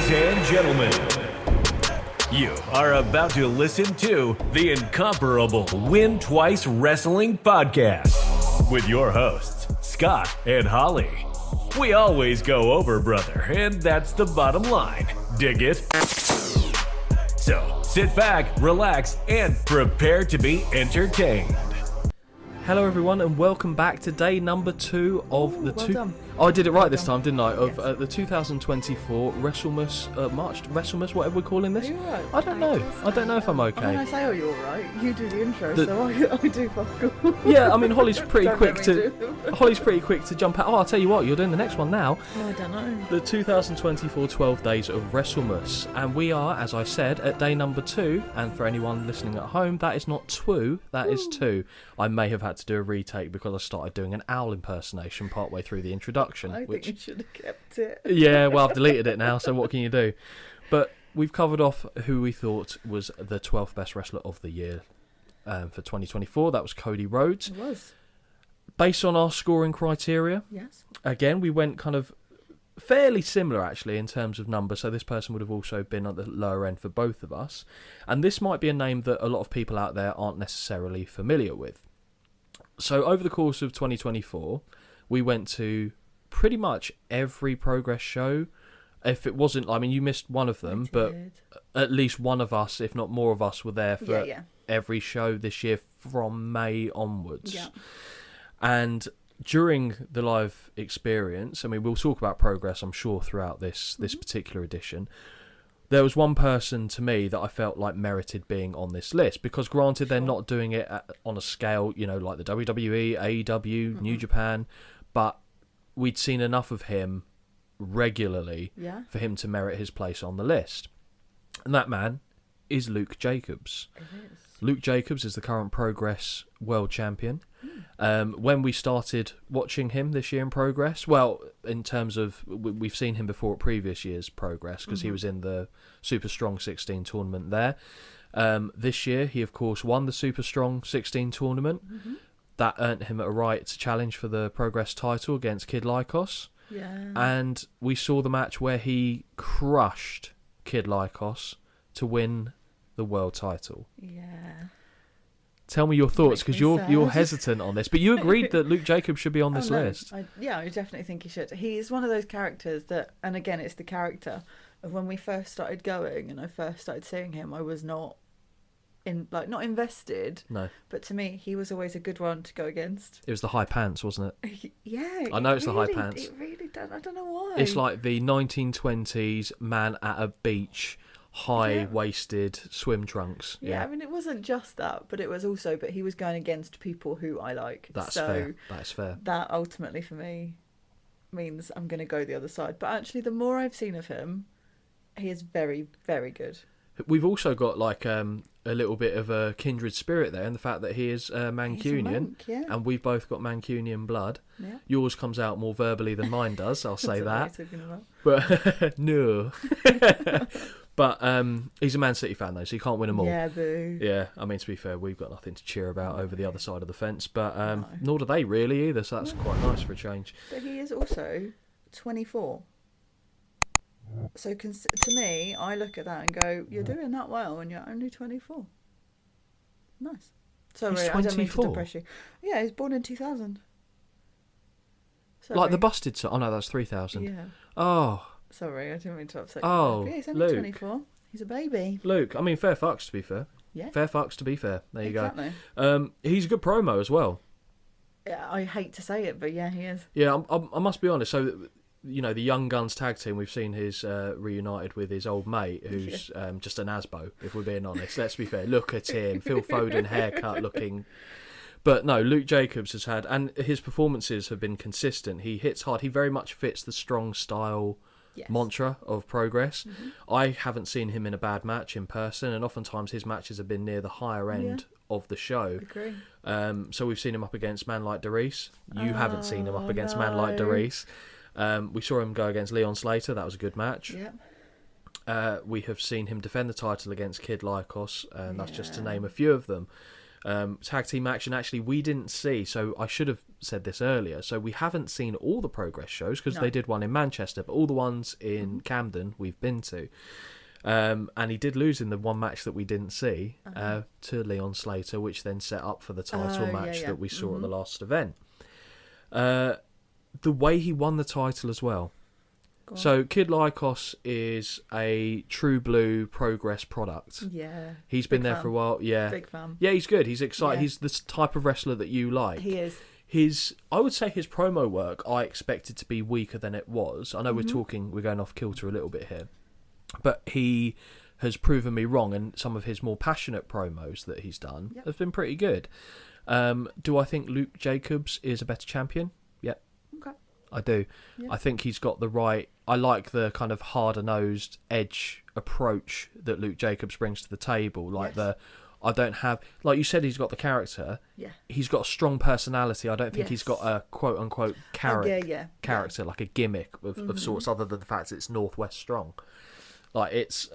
Ladies and gentlemen, you are about to listen to the incomparable Win Twice Wrestling Podcast with your hosts, Scott and Holly. We always go over, brother, and that's the bottom line. Dig it? So sit back, relax, and prepare to be entertained. Hello everyone and welcome back to day number 2 of the done. Oh, I did it right this time, didn't I? Of the 2024 WrestleMas, March WrestleMas, whatever we're calling this. Are you alright? I don't know. I don't know if I'm okay. When I say, "Oh, you're alright," you do the intro, so I do fuck all. Yeah, I mean Holly's pretty Don't quick let to me Holly's pretty quick to jump out. Oh, I'll tell you what, you're doing the next one now. Oh, I don't know. The 2024 12 days of WrestleMas, and we are, as I said, at day number 2. And for anyone listening at home, that is not 2, that is 2. I may have had to do a retake because I started doing an owl impersonation partway through the introduction. I think you should have kept it. Yeah, well, I've deleted it now, so what can you do? But we've covered off who we thought was the 12th best wrestler of the year for 2024. That was Cody Rhodes. It was. Based on our scoring criteria, Yes. again, we went kind of fairly similar, actually, in terms of numbers. So this person would have also been at the lower end for both of us. And this might be a name that a lot of people out there aren't necessarily familiar with. So over the course of 2024, we went to pretty much every Progress show. If it wasn't, I mean, you missed one of them, but at least one of us, if not more of us, were there for every show this year from May onwards. Yeah. And during the live experience, I mean, we'll talk about Progress, I'm sure, throughout this particular edition. There was one person to me that I felt like merited being on this list because, granted, they're not doing it on a scale, you know, like the WWE, AEW, New Japan, but we'd seen enough of him regularly for him to merit his place on the list. And that man is Luke Jacobs. It is. Luke Jacobs is the current Progress World Champion. When we started watching him this year in Progress, well, in terms of, we've seen him before at previous year's Progress because he was in the Super Strong 16 tournament there. This year, he of course won the Super Strong 16 tournament. That earned him a right to challenge for the Progress title against Kid Lycos. Yeah. And we saw the match where he crushed Kid Lycos to win the world title. Yeah. Tell me your thoughts, because you're sad. hesitant on this, but you agreed that Luke Jacobs should be on this list. I definitely think he should. He's one of those characters that, and again, it's the character of when we first started going and I first started seeing him, I was not invested. No. But to me, he was always a good one to go against. It was the high pants, wasn't it? Yeah. I know it's the high pants. It really does. I don't know why. It's like the 1920s man at a beach, high-waisted swim trunks. Yeah, I mean, it wasn't just that, but it was also, but he was going against people who I like. That's so fair. That's fair. That ultimately for me means I'm going to go the other side. But actually, the more I've seen of him, he is very, very good. We've also got like a little bit of a kindred spirit there in the fact that he is Mancunian, and we've both got Mancunian blood. Yeah. Yours comes out more verbally than mine does, I'll say that. But no. But he's a Man City fan though, so you can't win them all. Yeah, boo. Yeah, I mean, to be fair, we've got nothing to cheer about over the other side of the fence, but nor do they really either, so that's quite nice for a change. But he is also 24. So to me, I look at that and go, you're doing that well and you're only 24. Nice. Sorry, he's 24? I don't mean to depress you. Yeah, he was born in 2000. Sorry. Like the busted song? Oh no, that's 3000. Yeah. Oh. Sorry, I didn't mean to upset you. Oh, yeah, he's only Luke. 24. He's a baby. Luke, I mean, fair fucks to be fair. Yeah. Fair fucks to be fair. There you exactly. go. He's a good promo as well. Yeah, I hate to say it, but yeah, he is. Yeah, I must be honest. So, you know, the Young Guns tag team, we've seen his reunited with his old mate, who's just an Asbo, if we're being honest. Let's be fair. Look at him. Phil Foden haircut looking. But no, Luke Jacobs has had, and his performances have been consistent. He hits hard. He very much fits the strong style mantra of Progress. I haven't seen him in a bad match in person, and oftentimes his matches have been near the higher end of the show. Agree. So we've seen him up against man like Darius. You haven't seen him up against man like Darius. We saw him go against Leon Slater. That was a good match. Yep. We have seen him defend the title against Kid Lycos, and that's just to name a few of them. tag team match, and actually we didn't see, so I should have said this earlier, so we haven't seen all the Progress shows because they did one in Manchester, but all the ones in Camden we've been to. And he did lose in the one match that we didn't see to Leon Slater, which then set up for the title match that we saw at the last event. The way he won the title as well. So Kid Lycos is a true blue Progress product. Yeah. He's been there for a while. Yeah. Big fan. Yeah, he's good. He's excited. Yeah. He's the type of wrestler that you like. He is. I would say his promo work, I expected to be weaker than it was. I know we're going off kilter a little bit here, but he has proven me wrong, and some of his more passionate promos that he's done have been pretty good. Do I think Luke Jacobs is a better champion? Yeah. Okay. I do. Yeah. I think he's got the right... I like the kind of harder-nosed edge approach that Luke Jacobs brings to the table. Like I don't have... Like you said, he's got the character. Yeah. He's got a strong personality. I don't think he's got a quote-unquote character, like a gimmick of sorts, other than the fact that it's Northwest strong. Like, it's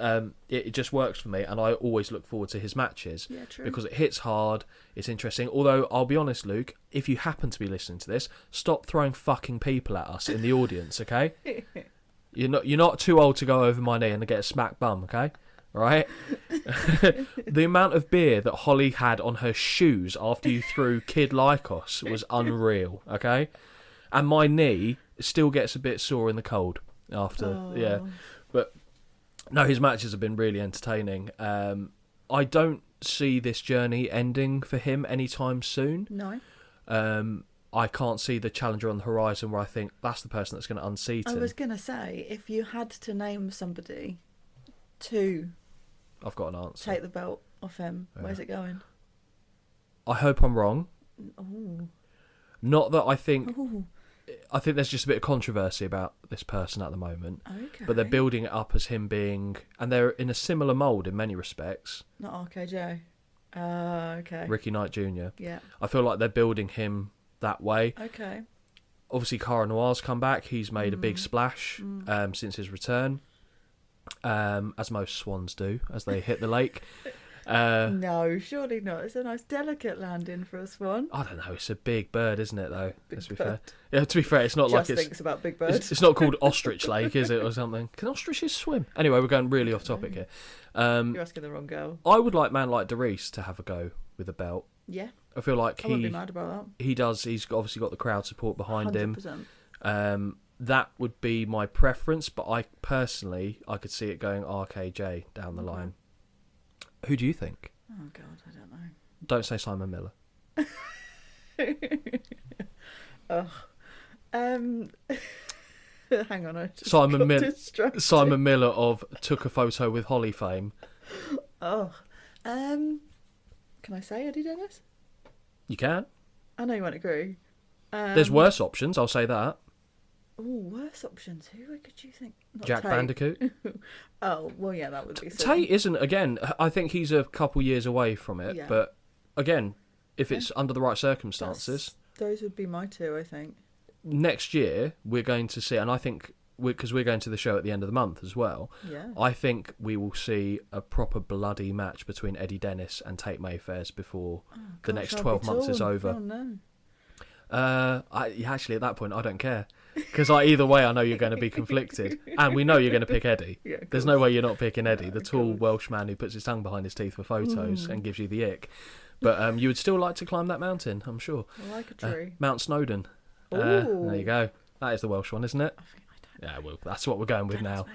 it just works for me, and I always look forward to his matches. Yeah, true. Because it hits hard, it's interesting. Although, I'll be honest, Luke, if you happen to be listening to this, stop throwing fucking people at us in the audience, okay? You're not too old to go over my knee and get a smack bum, okay? Right? The amount of beer that Holly had on her shoes after you threw Kid Lycos was unreal, okay? And my knee still gets a bit sore in the cold after, But no, his matches have been really entertaining. I don't see this journey ending for him anytime soon. No. I can't see the challenger on the horizon where I think that's the person that's going to unseat him. I was going to say, if you had to name somebody to... I've got an answer. Take the belt off him. Yeah. Where's it going? I hope I'm wrong. Ooh. Not that I think... Ooh. I think there's just a bit of controversy about this person at the moment. Okay. But they're building it up as him being... And they're in a similar mould in many respects. Not RKJ. Okay. Ricky Knight Jr. Yeah. I feel like they're building him that way. Okay. Obviously, Cara Noir's come back. He's made a big splash since his return. As most swans do, as they hit the lake. No, surely not. It's a nice delicate landing for a swan. I don't know. It's a big bird, isn't it, though? Let's be fair. Bird. Yeah, to be fair, it's not like Just thinks about big birds. It's not called Ostrich Lake, is it, or something? Can ostriches swim? Anyway, we're going really off topic here. You're asking the wrong girl. I would like man like Darius to have a go with a belt. Yeah. I feel like I wouldn't be mad about that. He does. He's obviously got the crowd support behind 100%. him. That would be my preference, but I could see it going RKJ down the line. Who do you think? Oh God, I don't know. Don't say Simon Miller. Hang on, I just Simon Miller of Took a Photo with Holly fame. Can I say Eddie Dennis? You can. I know you won't agree. There's worse options, I'll say that. Oh, worse options. Who could you think? Not Jack Tate. Bandicoot. Oh, well, yeah, that would be silly. Tate isn't, again, I think he's a couple years away from it, but again, if it's under the right circumstances. Those would be my two, I think. Next year, we're going to see, and I think, because we're going to the show at the end of the month as well, I think we will see a proper bloody match between Eddie Dennis and Tate Mayfair's before the next 12 months is over. Oh, no. Actually, at that point, I don't care. Because either way, I know you're going to be conflicted. And we know you're going to pick Eddie. Yeah, there's no way you're not picking Eddie, the tall Welsh man who puts his tongue behind his teeth for photos and gives you the ick. But you would still like to climb that mountain, I'm sure. I like a tree. Mount Snowdon. There you go. That is the Welsh one, isn't it? Yeah, well, that's what we're going with now.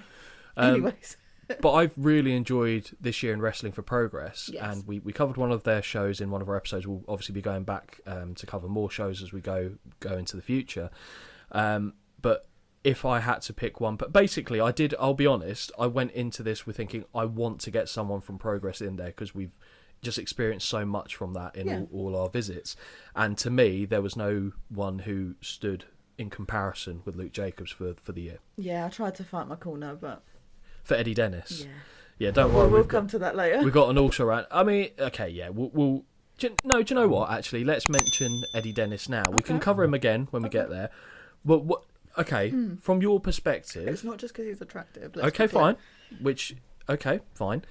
Anyways. But I've really enjoyed this year in Wrestling for Progress, Yes. and we covered one of their shows in one of our episodes. We'll obviously be going back to cover more shows as we go into the future. But if I had to pick one, but basically I'll be honest, I went into this with thinking I want to get someone from Progress in there because we've just experienced so much from that in all our visits. And to me, there was no one who stood in comparison with Luke Jacobs for the year. Yeah, I tried to fight my corner, but... For Eddie Dennis. Yeah, don't worry. We'll come to that later. We've got an also round. I mean, okay, yeah, we'll do you know what, actually? Let's mention Eddie Dennis now. We can cover him again when we get there. But from your perspective... It's not just because he's attractive. Okay, fine. Fine.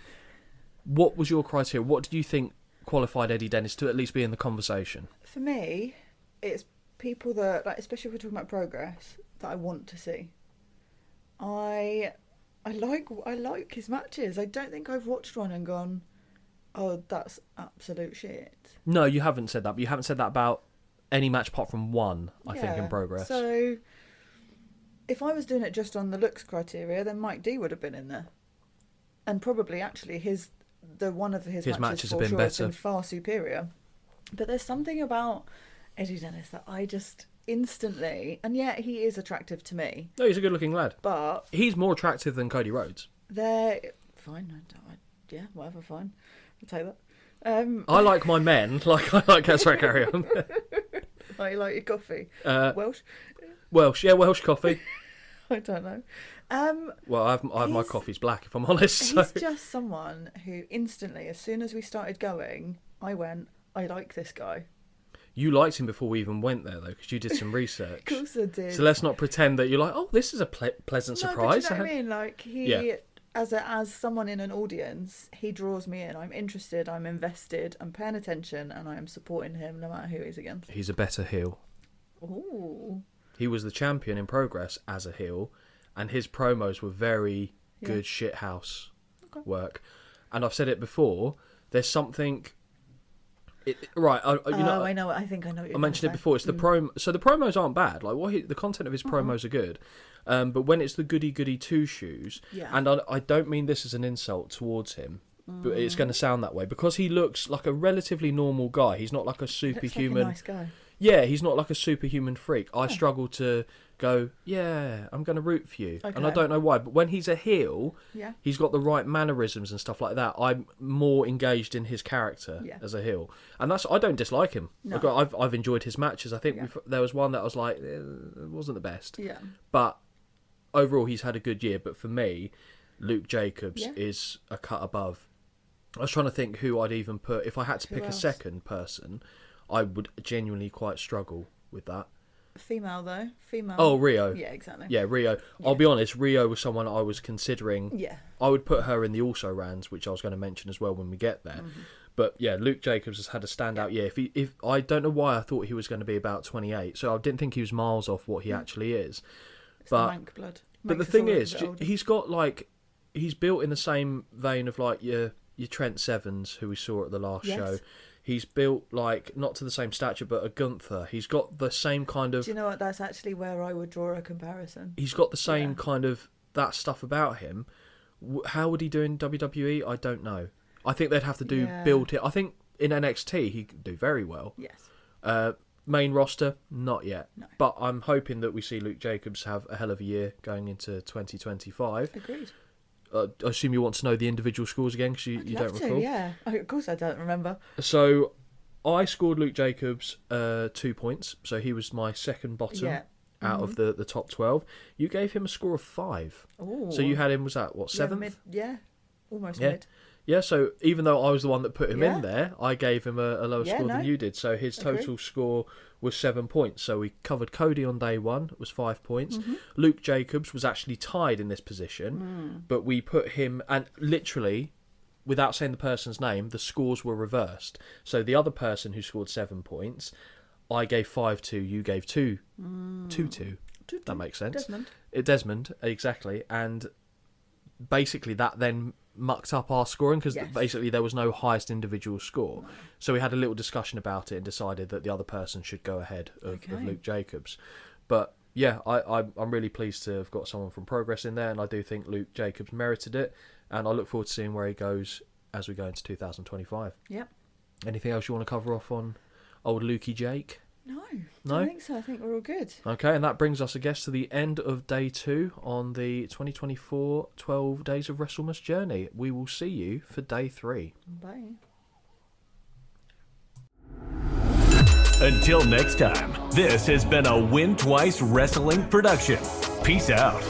What was your criteria? What did you think qualified Eddie Dennis to at least be in the conversation? For me, it's people that, like, especially if we're talking about progress, that I want to see. I like his matches. I don't think I've watched one and gone, oh, that's absolute shit. No, you haven't said that, but you haven't said that about any match apart from one, I think, in progress. So, if I was doing it just on the looks criteria, then Mike D would have been in there. And probably, actually, one of his matches have been better. Has been far superior. But there's something about Eddie Dennis that I just instantly... And yet, he is attractive to me. No, he's a good-looking lad. But... He's more attractive than Cody Rhodes. They're... Fine. Yeah, whatever, fine. I'll take that. I like my men. Sorry, carry on. I like your coffee. Welsh? Welsh coffee. I don't know. Well, I have my coffee's black, if I'm honest. He's just someone who instantly, as soon as we started going, I went, I like this guy. You liked him before we even went there, though, because you did some research. Of course I did. So let's not pretend that you're like, oh, this is a pleasant surprise. But you know what I mean? Like, as someone in an audience, he draws me in. I'm interested, I'm invested, I'm paying attention, and I am supporting him no matter who he's against. He's a better heel. Ooh. He was the champion in progress as a heel, and his promos were very good shithouse work. And I've said it before, there's something... I know. I think I know what you're I mentioned it before. It's the promo. So the promos aren't bad. Like the content of his promos are good. But when it's the goody two shoes, and I don't mean this as an insult towards him, but it's going to sound that way because he looks like a relatively normal guy. He's not like a superhuman. Nice guy. Yeah, he's not like a superhuman freak. I struggle to go, I'm going to root for you. Okay. And I don't know why. But when he's a heel, he's got the right mannerisms and stuff like that. I'm more engaged in his character as a heel. And I don't dislike him. No. I've enjoyed his matches. I think there was one that I was like, it wasn't the best. Yeah. But overall, he's had a good year. But for me, Luke Jacobs is a cut above. I was trying to think who I'd even put. If I had to pick a second person, I would genuinely quite struggle with that. Female, though. Female. Oh, Rio. Yeah, exactly. Yeah, Rio. Yeah. I'll be honest, Rio was someone I was considering. Yeah. I would put her in the also-rans, which I was going to mention as well when we get there. Mm-hmm. But yeah, Luke Jacobs has had a standout year. If I don't know why I thought he was going to be about 28, so I didn't think he was miles off what he actually is. It's the Mank blood. But the thing is, he's got he's built in the same vein of your Trent Sevens, who we saw at the last show. He's built not to the same stature, but a Gunther. He's got the same kind of... Do you know what? That's actually where I would draw a comparison. He's got the same kind of that stuff about him. How would he do in WWE? I don't know. I think they'd have to build it. I think in NXT he could do very well. Yes. Main roster, not yet. No. But I'm hoping that we see Luke Jacobs have a hell of a year going into 2025. Agreed. I assume you want to know the individual scores again because you don't recall. Yeah, of course I don't remember. So I scored Luke Jacobs 2 points, so he was my second bottom out of the top 12. You gave him a score of 5. Ooh. So you had him, was that, what, 7th? Almost mid. Yeah, so even though I was the one that put him in there, I gave him a lower score than you did. So his total score was 7 points. So we covered Cody on day 1, it was 5 points. Mm-hmm. Luke Jacobs was actually tied in this position, but we put him, and literally, without saying the person's name, the scores were reversed. So the other person who scored 7 points, I gave 5 to, you gave 2 to. That makes sense. Desmond, exactly. And basically that then mucked up our scoring because basically there was no highest individual score. So we had a little discussion about it and decided that the other person should go ahead of Luke Jacobs. But yeah, I'm really pleased to have got someone from Progress in there, and I do think Luke Jacobs merited it, and I look forward to seeing where he goes as we go into 2025. Yep. Anything else you want to cover off on old Lukey Jake? No, I don't think so. I think we're all good. Okay, and that brings us, I guess, to the end of day 2 on the 2024 12 Days of WrestleMas journey. We will see you for day 3. Bye. Until next time, this has been a Win Twice Wrestling production. Peace out.